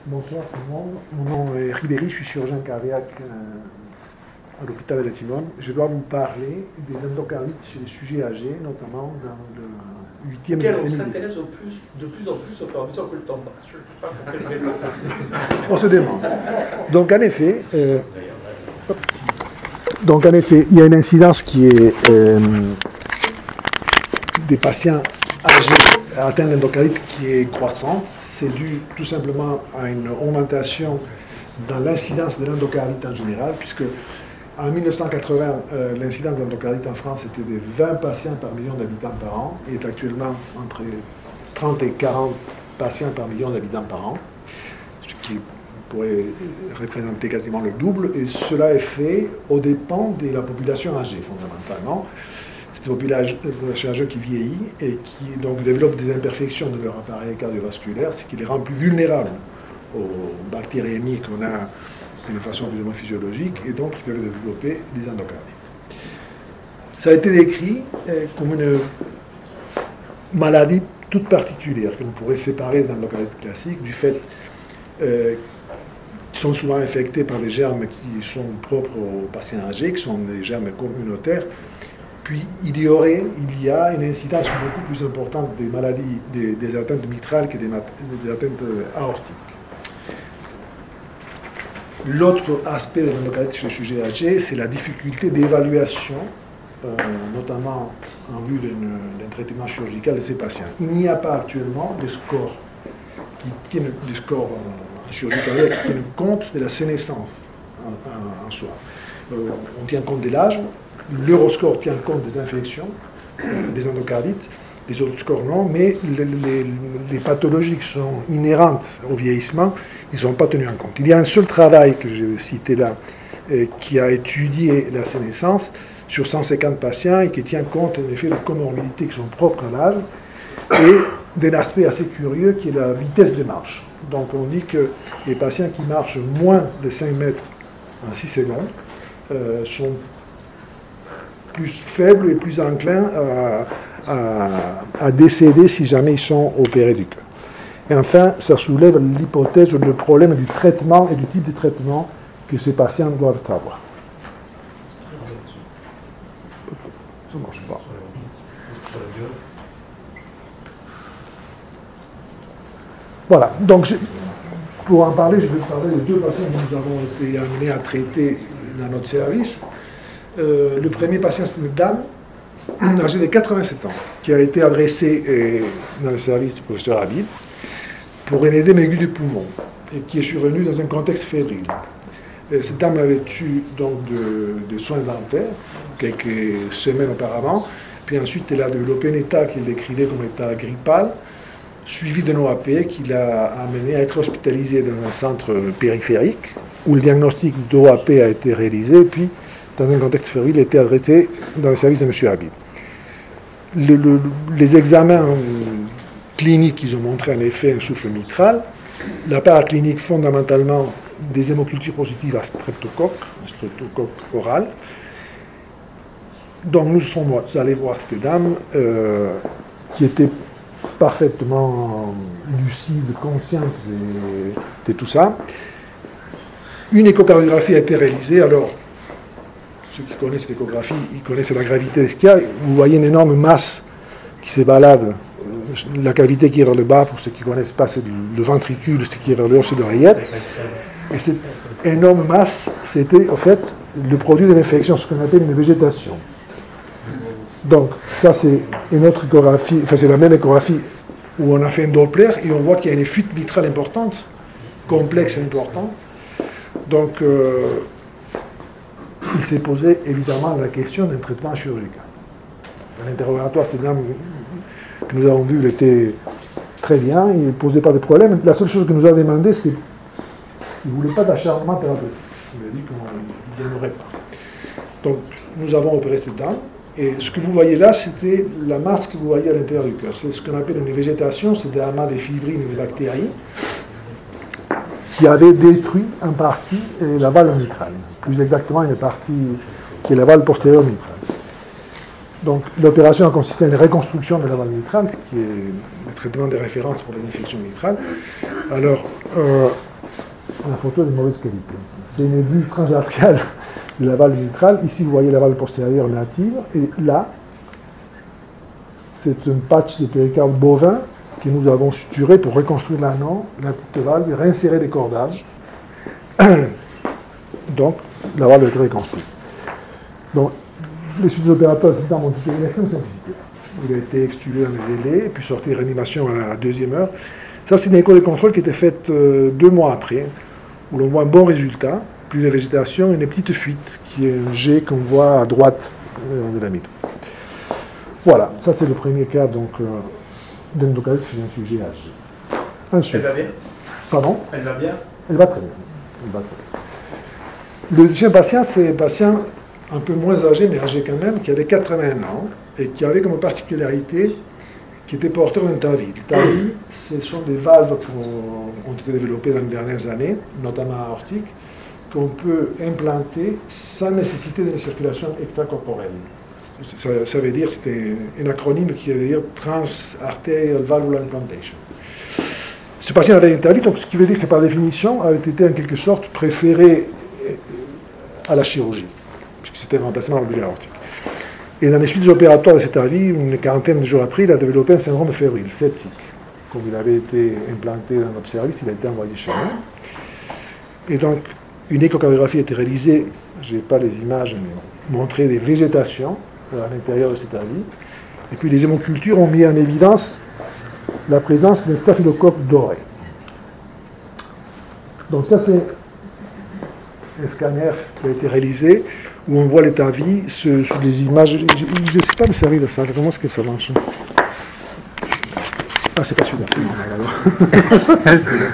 Bonsoir tout le monde. Mon nom est Ribéry, je suis chirurgien cardiaque à l'hôpital de la Timone. Je dois vous parler des endocardites chez les sujets âgés, notamment dans le 8e décennie. On s'intéresse de plus en plus au fur et à mesure que le temps passe. Je ne sais pas pour quelle raison. On se demande. Donc en effet, il y a une incidence qui est des patients âgés atteints d'endocardite qui est croissante. C'est dû tout simplement à une augmentation dans l'incidence de l'endocardite en général, puisque en 1980, l'incidence d'endocardite en France était de 20 patients par million d'habitants par an, et est actuellement entre 30 et 40 patients par million d'habitants par an, ce qui pourrait représenter quasiment le double, et cela est fait aux dépens de la population âgée, fondamentalement. C'est une population âgée qui vieillit et qui donc développe des imperfections de leur appareil cardiovasculaire, ce qui les rend plus vulnérables aux bactériémies qu'on a d'une façon plus ou moins physiologique, et donc ils peuvent développer des endocardites. Ça a été décrit comme une maladie toute particulière, que l'on pourrait séparer de l'endocardite classique, du fait qu'ils sont souvent infectés par des germes qui sont propres aux patients âgés, qui sont des germes communautaires. Puis il y a une incidence beaucoup plus importante des maladies, des atteintes mitrales que des atteintes aortiques. L'autre aspect de l'endocardite chez les sujets âgés, c'est la difficulté d'évaluation, notamment en vue d'un traitement chirurgical de ces patients. Il n'y a pas actuellement de scores en chirurgie cardiaque qui tiennent compte de la sénescence en soi. On tient compte de l'âge. L'Euroscore tient compte des infections, des endocardites, les autres scores non, mais les pathologies qui sont inhérentes au vieillissement, ils ne sont pas tenus en compte. Il y a un seul travail que je vais citer là, qui a étudié la sénescence sur 150 patients et qui tient compte en effet de comorbidités qui sont propres à l'âge et d'un aspect assez curieux qui est la vitesse de marche. Donc on dit que les patients qui marchent moins de 5 mètres en 6 secondes sont plus faibles et plus enclins à décéder si jamais ils sont opérés du cœur. Et enfin, ça soulève l'hypothèse ou le problème du traitement et du type de traitement que ces patients doivent avoir. Ça ne marche pas. Voilà, donc pour en parler, je vais parler de deux patients que nous avons été amenés à traiter dans notre service. Le premier patient, c'est une dame âgée de 87 ans qui a été adressée dans le service du professeur Habib pour un édème aigu du poumon et qui est survenue dans un contexte fébrile. Cette dame avait eu donc de soins dentaires quelques semaines auparavant, puis ensuite elle a développé un état qu'il décrivait comme état grippal, suivi d'un OAP qui l'a amené à être hospitalisé dans un centre périphérique où le diagnostic d'OAP a été réalisé, puis dans un contexte fébrile, était adressé dans le service de M. Habib. Les examens cliniques, ils ont montré en effet un souffle mitral. La part clinique, fondamentalement, des hémocultures positives à streptocoque oral. Donc nous sommes allés voir cette dame qui était parfaitement lucide, consciente de tout ça. Une échocardiographie a été réalisée. Alors, ceux qui connaissent l'échographie, ils connaissent la gravité de ce qu'il y a. Vous voyez une énorme masse qui se balade. La cavité qui est vers le bas, pour ceux qui ne connaissent pas, c'est le ventricule, ce qui est vers le haut, c'est l'oreillette. Et cette énorme masse, c'était en fait le produit de l'infection, ce qu'on appelle une végétation. Donc, ça c'est une autre échographie, enfin c'est la même échographie où on a fait un Doppler et on voit qu'il y a une fuite mitrale importante, complexe et importante. Donc, il s'est posé évidemment la question d'un traitement chirurgical. À l'interrogatoire, cette dame que nous avons vue, elle était très bien, il ne posait pas de problème. La seule chose que nous a demandé, c'est qu'il ne voulait pas d'acharnement thérapeutique. Il a dit qu'il n'y en aurait pas. Donc, nous avons opéré cette dame, et ce que vous voyez là, c'était la masse que vous voyez à l'intérieur du cœur. C'est ce qu'on appelle une végétation, c'est des amas de fibrines et de bactéries qui avait détruit en partie la valve mitrale, plus exactement une partie qui est la valve postérieure mitrale. Donc l'opération a consisté à une reconstruction de la valve mitrale, ce qui est le traitement de référence pour les infections mitrales. Alors, la photo est de mauvaise qualité. C'est une vue transartérielle de la valve mitrale. Ici, vous voyez la valve postérieure native. Et là, c'est un patch de péricarde bovin que nous avons suturé pour reconstruire l'anneau, la petite valve, et réinsérer des cordages. Donc, la valve est reconstruite. Donc, les suites opératoires dans mon ticket d'élection simplifié. Il a été extubé dans le délai, puis sorti de réanimation à la 2e heure. Ça, c'est une écho de contrôle qui était faite 2 mois après, où l'on voit un bon résultat, plus de végétation et une petite fuite, qui est un jet qu'on voit à droite de la mitre. Voilà, ça c'est le premier cas d'endocardite chez un sujet âgé. Ensuite, Elle va bien? Pardon? Elle va bien? Elle va très bien. Elle va très bien. Le deuxième patient, c'est un patient un peu moins âgé, mais âgé quand même, qui avait 81 ans et qui avait comme particularité qui était porteur d'un TAVI. Le TAVI, ce sont des valves qui ont été développées dans les dernières années, notamment aortiques, qu'on peut implanter sans nécessité d'une circulation extracorporelle. Ça veut dire, c'était un acronyme qui veut dire Trans-Arterial Valvular Implantation. Ce patient avait un TAVI, donc ce qui veut dire que par définition, avait été en quelque sorte préféré à la chirurgie, puisque c'était le remplacement de la bulle aortique. Et dans les suites opératoires de cet avis, une quarantaine de jours après, il a développé un syndrome fébrile, septique. Comme il avait été implanté dans notre service, il a été envoyé chez nous. Et donc, une échocardiographie a été réalisée, je n'ai pas les images, mais montrait des végétations à l'intérieur de cet avis. Et puis les hémocultures ont mis en évidence la présence d'un staphylocoque doré. Donc ça, c'est un scanner qui a été réalisé, où on voit les tavis sur des images. Je ne sais pas me servir de ça. Comment est-ce que ça marche? Ah, c'est pas celui-là.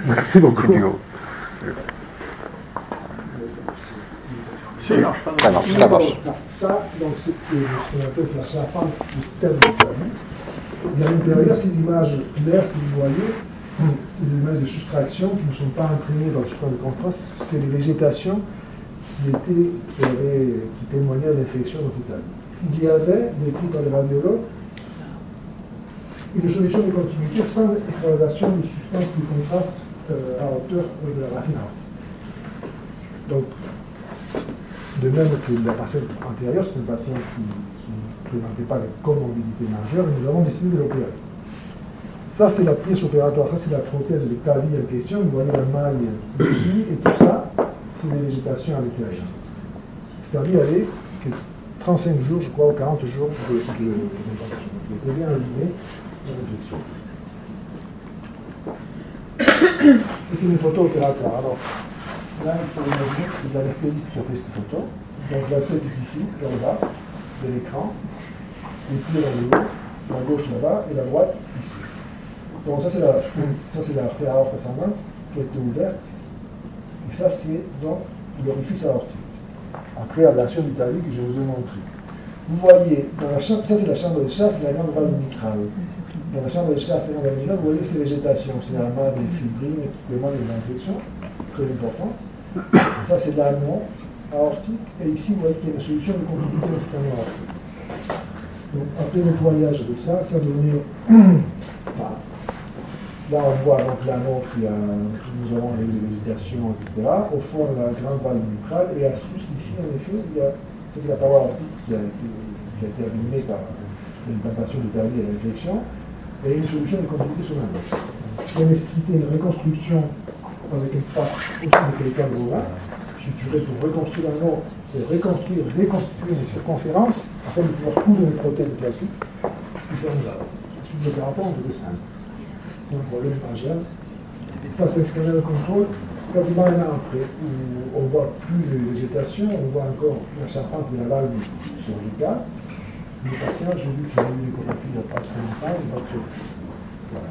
Merci beaucoup. Ça marche, ça marche. Ça, donc, c'est ce qu'on appelle la charpente du stème de tavis. Et à l'intérieur, ces images claires que vous voyez, ces images de soustraction qui ne sont pas imprégnées dans le support de contraste, c'est les végétations qui témoignaient de l'infection dans cet avis. Il y avait, décrit par les radiologues, une solution de continuité sans écrasation de substances de contraste à hauteur de la racine aortique. Donc, de même que la patiente antérieure, c'est une patiente qui ne présentait pas de comorbidité majeure, et nous avons décidé de l'opérer. Ça, c'est la pièce opératoire, ça, c'est la prothèse de TAVI en question. Vous voyez la maille ici, et tout ça, c'est des végétations à l'intérieur. C'est-à-dire, il y avait 35 jours, je crois, ou 40 jours d'implantation. Il était bien aligné dans l'injection. C'est une photo opératoire. Alors, là, il faut imaginer que c'est l'anesthésiste qui a pris cette photo. Donc la tête est ici, en bas de l'écran, les pieds dans le haut, la gauche là-bas et la droite ici. Donc ça c'est l'artère aorte ascendante qui a été ouverte. Et ça c'est donc l'orifice aortique. Après l'ablation du TAVI que je vous ai montré. Vous voyez, dans la chambre, ça c'est la chambre de chasse, c'est la grande valve mitrale. Dans la chambre de chasse, la grande valve mitrale, vous voyez ces végétations, c'est la main des fibrines qui demandent une infection, très important. Ça c'est l'anneau aortique, et ici vous voyez qu'il y a une solution de continuité dans cet anneau aortique. Donc après le nettoyage de ça, ça devenait ça. Là on voit donc l'anneau nous avons les végétations, etc. Au fond de la grande valve mitrale, et ici en effet, ça c'est la paroi aortique qui a été abîmée par l'implantation du TAVI et l'infection, et une solution de continuité sur l'anneau. Il a nécessité une reconstruction avec une partie aussi de péricarde bovin, suturée pour reconstruire l'anneau et reconstruire une circonférence afin de pouvoir coudre une prothèse classique et faire une valve. Suite d'opérateur, on peut descendre. C'est un problème majeur. Ça, c'est un scanner de contrôle quasiment un an après, où on ne voit plus de végétation, on voit encore la charpente de la valve chirurgicale. Le patient, j'ai vu qu'il a eu une échographie il n'y a pas très longtemps, il va très bien. Voilà.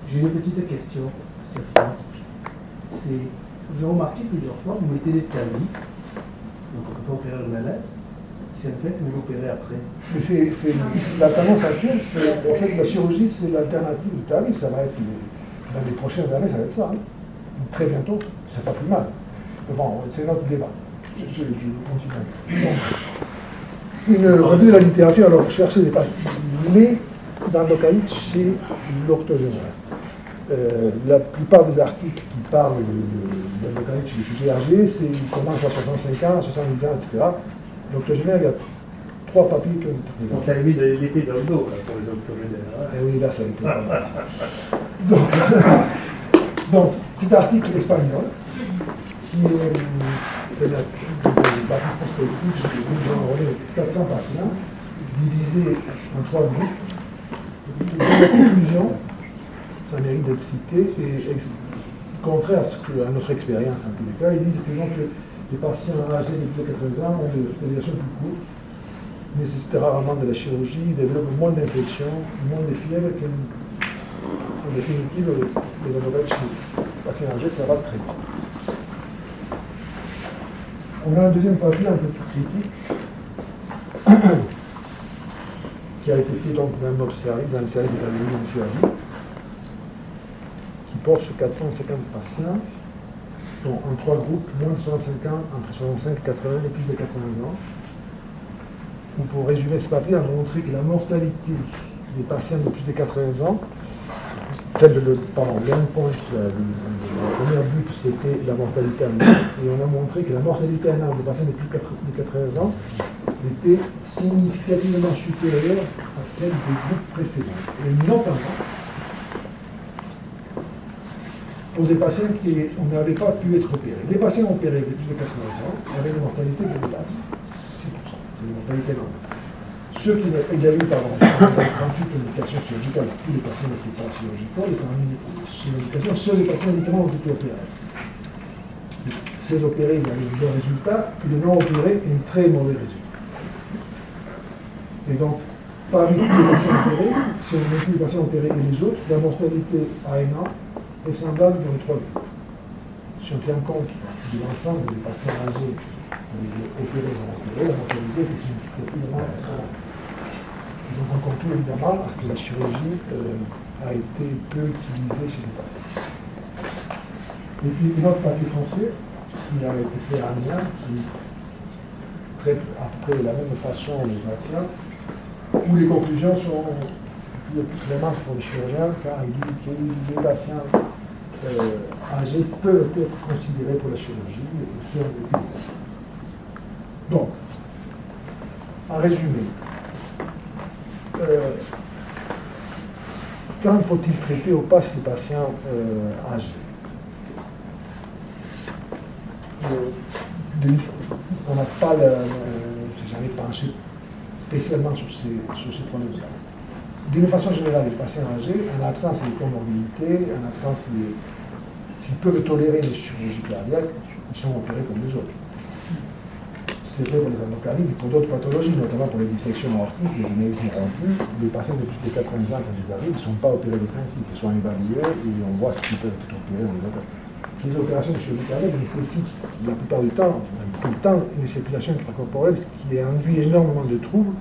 J'ai une petite question, Stéphane. J'ai remarqué plusieurs fois, vous mettez des TAVI, donc on peut opérer le manette, qui s'est fait, mais l'opérer après. Mais la tendance actuelle, en fait, la chirurgie, c'est l'alternative du TAVI. Ça va être, dans les prochaines années, ça va être ça. Hein. Très bientôt, c'est pas plus mal. Enfin, c'est notre débat. Je continue. Donc, une revue de la littérature, alors cherchez les endocardite chez l'orthogénère. La plupart des articles qui parlent d'endocardite chez les sujets âgés, ils commencent à 65 ans, à 70 ans, etc. Donc, en général, il y a 3 papiers qui ont été présentés. On t'a mis de l'épée dans le dos là, pour les octogénaires. Hein. Et oui, là, ça a été pas mal. Donc, cet article espagnol, qui est la prospective, nous avons 400 patients, divisés en 3 groupes. La conclusion, ça mérite d'être cité, et contraire à notre expérience en tous les cas, ils disent que donc, les patients âgés de plus de 80 ans ont des hospitalisations plus courtes, nécessitent rarement de la chirurgie, développent moins d'infections, moins de fièvre, en définitive, les endocardite chez les patients âgés, ça va très bien. On a un deuxième papier un peu plus critique, qui a été fait donc dans notre service, dans le service de cardiologie de M. Ami, qui porte sur 450 patients, sont en 3 groupes, moins de 65 ans, entre 65 et 80 et plus de 80 ans. Où, pour résumer ce papier, a montré que la mortalité des patients de plus de 80 ans, l'endpoint, le premier but, c'était la mortalité annuelle, et on a montré que la mortalité annuelle des patients de plus de 80 ans était significativement supérieure à celle des groupes précédents. Et notamment pour des patients qui n'avaient pas pu être opérés. Les patients opérés de plus de 80 ans avaient une mortalité qui dépasse 6%, une mortalité normale. Ceux qui il y a eu, 38 indications chirurgicales, tous les patients n'étaient pas chirurgicaux, et parmi ces indications, seuls les patients uniquement ont été opérés. Ces opérés, ils avaient de bons résultats, et les non opérés, un très mauvais résultat. Et donc, parmi tous les patients opérés, si on inclut les patients opérés et les autres, la mortalité à un an est semblable dans les 3 groupes. Si on tient compte de l'ensemble des patients âgés opérés et non opérés, la mortalité est significativement grande. Donc on conclut évidemment parce que la chirurgie a été peu utilisée chez les patients. Et puis un autre papier français qui a été fait à Amiens, qui traite à peu près de la même façon les patients, où les conclusions sont plus clémentes pour les chirurgiens, car ils disent que les patients âgés peuvent être considérés pour la chirurgie et faire des pilotes. Donc, en résumé, quand faut-il traiter au pas ces patients âgés? On n'a pas, s'est jamais penché spécialement sur ces problèmes-là. D'une façon générale, les patients âgés, en absence des comorbidités, en absence s'ils peuvent tolérer les chirurgies cardiaques, ils sont opérés comme les autres. C'est vrai pour les endocardites et pour d'autres pathologies, notamment pour les dissections aortiques, les anévrismes rompus. Les patients de plus de 80 ans, quand ils arrivent, ne sont pas opérés de principe. Ils sont évalués et on voit s'ils peuvent être opérés, on les opère. Les opérations de chirurgie cardiaque nécessitent, la plupart du temps, tout le temps, une circulation extracorporelle, ce qui induit énormément de troubles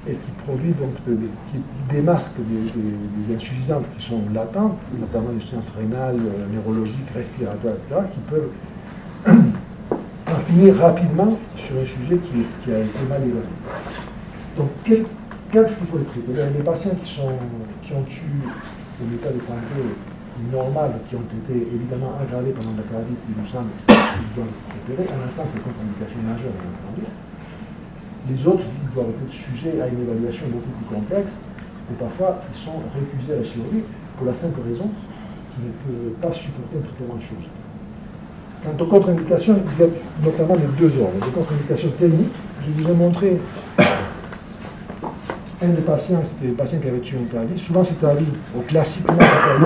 et qui produit donc, qui démasque des insuffisances qui sont latentes, notamment des insuffisances rénales, neurologiques, respiratoires, etc., qui peuvent en finir rapidement sur un sujet qui a été mal évalué. Donc, qu'est-ce qu'il faut les traiter? Les patients qui ont eu un état de santé normal, qui ont été évidemment aggravés pendant la cardite, il nous semble qu'ils doivent être opérés, en l'absence de contre-indications majeures, bien entendu. Les autres, ils doivent être sujets à une évaluation beaucoup plus complexe, et parfois, ils sont réfusés à la chirurgie pour la simple raison qu'ils ne peuvent pas supporter un traitement chirurgical. Quant aux contre-indications, il y a notamment les 2 ordres. Les contre-indications techniques, je vous ai montré un des patients, c'était le patient qui avait tué un TAVI. Souvent, cet TAVI, classiquement, cet TAVI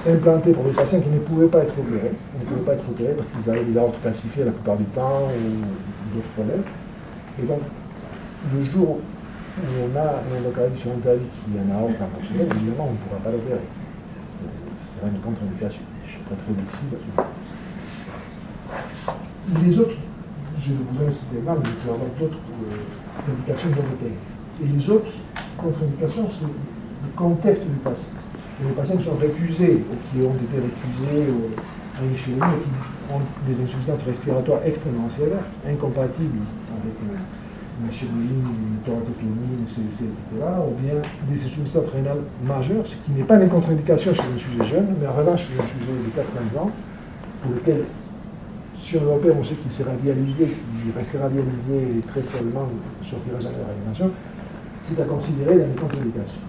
était implanté pour des patients qui ne pouvaient pas être opérés. Ils ne pouvaient pas être opérés parce qu'ils avaient des aortes calcifiées la plupart du temps ou d'autres problèmes. Et donc, le jour où on a un endocardite sur un TAVI qui a une aorte fonctionnelle, évidemment, on ne pourra pas l'opérer. Ce sera une contre-indication. C'est très très difficile à suivre. Les autres, je vous donne cet exemple, mais il peut y avoir d'autres indications non détaillées. Et les autres contre-indications, c'est le contexte du patient. Les patients qui sont réfusés, ou qui ont été réfusés à une chirurgie, et qui ont des insuffisances respiratoires extrêmement sévères, incompatibles avec une chirurgie, une thoracotomie, une CVC, etc., ou bien des insuffisances rénales majeures, ce qui n'est pas une contre-indication chez un sujet jeune, mais en revanche chez un sujet de 80 ans, pour lequel, si on opère, on sait qu'il sera dialysé, qu'il restera dialysé et très probablement ne sortira jamais de la réanimation, c'est à considérer dans les contre-indications.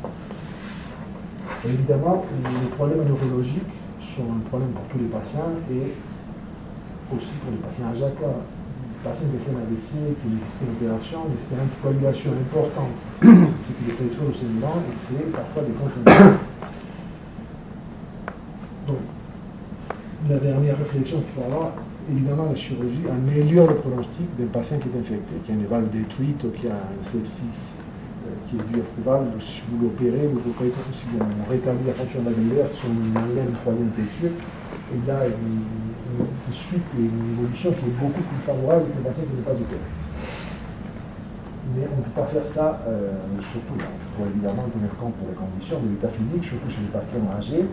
Évidemment, les problèmes neurologiques sont un problème pour tous les patients et aussi pour les patients à JACA. Les patients qui font un AVC, qui nécessitent une opération, mais c'est une anticoagulation importante, ce qui les prédispose au saignement, et c'est parfois des contre-indications. Donc, la dernière réflexion qu'il faut avoir, évidemment, la chirurgie améliore le pronostic d'un patient qui est infecté, qui a une valve détruite ou qui a un sepsis qui est dû à cette valve. Si vous l'opérez, si vous rétablissez la fonction valvulaire, si on enlève une foyer infectieux, il y a une suite et une évolution qui est beaucoup plus favorable que le patient qui n'est pas opéré. Mais on ne peut pas faire ça, surtout, il faut évidemment tenir compte des conditions de l'état physique, surtout chez les patients âgés.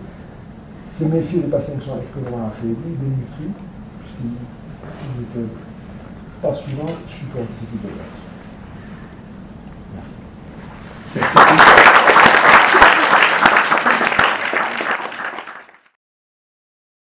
Se méfier des patients qui sont extrêmement affaiblis, dénutris, puisqu'ils ne peuvent pas souvent supporter ce type de choses. Merci.